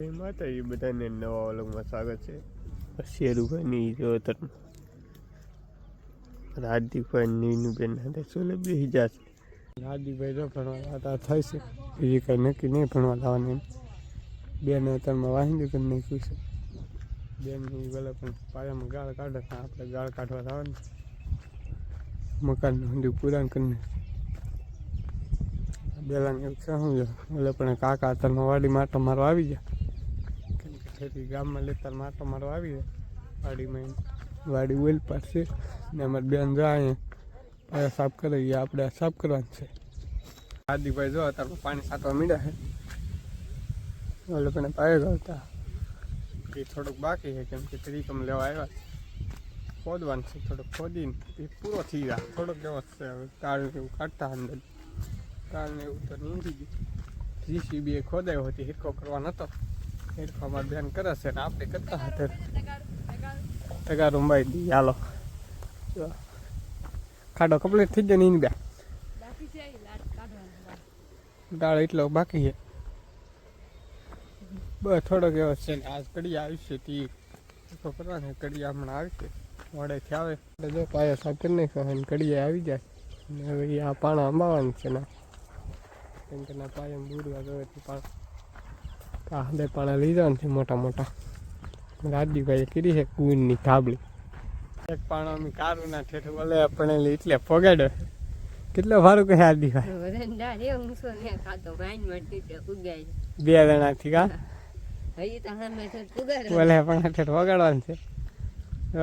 એ માતાજી બધાને નવા વ્લોગમાં સ્વાગત છે. શેરુભાઈની જોતરમાં હાર્દિકભાઈ નીનુબેન હાથે સોલે બેસી જશે. હાર્દિકભાઈ જો ભણવા હતા થાય છે બીજી કંઈ નક્કી નહીં ભણવા લાવવાની. બેન અત્યારમાં વાહિંદી કરી નાખ્યું છે. બેનની ભલે પણ પાયામાં ગાળ કાઢે આપણે ગાળ કાઢવા લાવવાની મકાનનું ઊંધું પુરાણ કરીને બેલાને એવું શું ભલે પણ કાકા અત્યારમાં વાડી માટો મારો આવી જાય. ખેતી ગામમાં લેતા માટો મારો આવી જાય વાડીમાં વાડી ઓઇલ પાડશે ને અમારે બેન જાય પાયા સાફ કરે એ આપણે સાફ કરવાનું છે. હાર્દિકભાઈ જો અત્યારે પાણી છાંટવા મીડ્યા છે એટલે પણ પાયા કરતા એ થોડુંક બાકી છે કેમ કે ત્રિકમ લેવા આવ્યા ખોદવાનું છે. થોડુંક ખોદીને એ પૂરો થઈ જાય થોડોક એવો છે. હવે કાળ એવું કાઢતા અંદર કાળને એવું તો નીકળી ગયું. જીસીબી એ ખોદાયો હતી હિરકો કરવા નહોતો હિરકો અમારે બેન કરે છે ને આપણે કરતા હતા તગારું બાઈ દી હાલો ખાડો કમ્પ્લીટ થઈ જાય ને એની બે ગાળ એટલો બાકી છે બસ થોડોક એવો છે ને આજ કડિયા આવશે તે કરવાને કડિયા હમણાં આવશે મોડેથી આવે એટલે જો પાયા સાફ કરી નાખ્યો કડિયા આવી જાય ને હવે આ પાણા અંબાવાનું છે ને કેમ કે ના પાયા બુરવા જોવેથી પાણા હાથે પાણા લીધા નથી મોટા મોટા. હાર્દિકભાઈએ કરી છે કુંડની ધાબળી એક પાણો અમે કારું ના ઠેઠ બોલે આપણે એટલે ફોગાડ્યો કેટલો સારું કહે હાર્દિકભાઈ 2 જણાથી કા બોલે પણ ઠેઠ વગાડવાનું છે.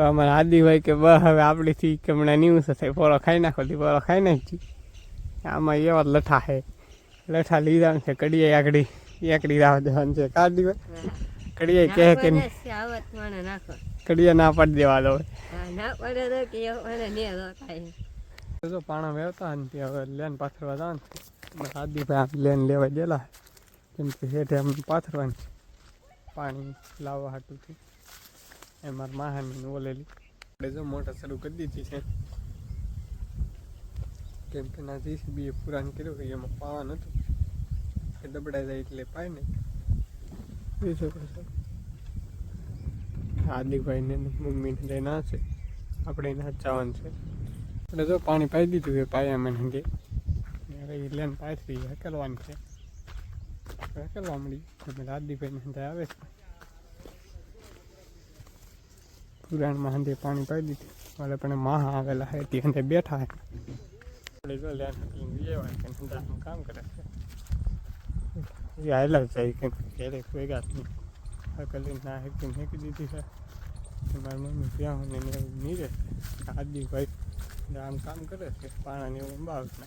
અમારે હાર્દિકભાઈ કે બસ હવે આપણીથી કે હમણાં ન્યૂઝ થાય પોરો ખાઈ નાખો પોરો ખાઈ નાખી. આમાં એવા લઠા છે લઠા લીધા છે કડિયા એકડી રાહ દેવાનું છે. હાર્દિકભાઈ કડિયા કહે કે કડિયા ના પાડી દેવા દો જો પાણા વેવતા ને ત્યાં હવે લેન પાથરવા જવાનું છે. હાર્દિકભાઈ લેન લેવા ગયેલા કેમ કે હેઠે અમને પાથરવાની છે પાણી લાવવા હાટુંથી એ મારા માહાની ઓલેલી આપણે જો મોટર શરૂ કરી દીધી છે કેમ કે ના જીસીબી એ પુરાણ કર્યું કે એમાં પાવા નહોતું એ દબડાઈ જાય એટલે પાય નહીં બીજો કશો. હાર્દિકભાઈને મમ્મીને લઈને આવશે આપણે એને જવાનું છે એટલે જો પાણી પાઈ દીધું એ પાયામાં હંગે હવે એ લેન પાથરી હકેલવાની છે હકેલવા મળી એટલે હાર્દિકભાઈને હંધે આવે છે પુરાણમાં હંધે પાણી પાઈ દીધું એટલે પણ માહા આવેલા હે તે હંધે બેઠા હે આપણે જો લેન હકીને કે હંધે કામ કરે છે એ આવેલા જાય કે ઘેરે ભેગા હકલીને ના હેકીને હેકી દીધી છે. મારી મમ્મી ત્યાં ને નહીં રહે હાર્દિકભાઈ આમ કામ કરે છે પાણાને એવું અંબાવે ને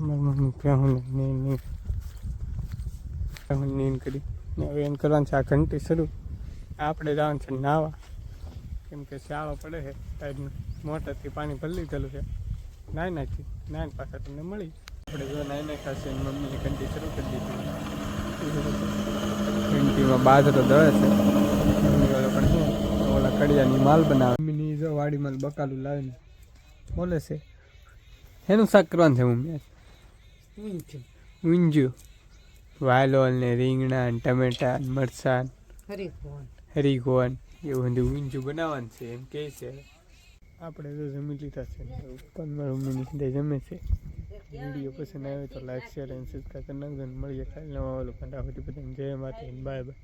મારી મમ્મી ત્યાં નીંદ કરી હવે એમ કરવાનું છે. આ ઘંટી શરૂ આપણે જવાનું છે નાવા કેમ કે શાળો પડે છે ટાઈપનું મોટરથી પાણી ભરી લીધેલું છે નાય પાછા તમને મળી આપણે જો નાય ખાશે મમ્મીની ઘંટી શરૂ કરી દીધી. ઘંટીમાં બાજરો દળે છે પણ શું ઓલા કડિયાની માલ બનાવે મમ્મીની જો વાડીમાં બકાલું લાવીને બોલે છે એનું શાક કરવાનું છે મમ્મી ઊંજ્યું વાલોલ ને રીંગણા ને ટમેટા ને મરચાં હરીગોન એવું બધું ઊંજું બનાવવાનું છે એમ કહે છે. આપણે તો જમી લીધા છે પણ મારી મમ્મીની જમે છે. વિડીયો પસંદ આવે તો લાઈક શેર અને સબસ્ક્રાઈબ કરી નાખજો. મળીએ કાલે નવા ઓલો કંટા બધાને જય માતા બાય બાય.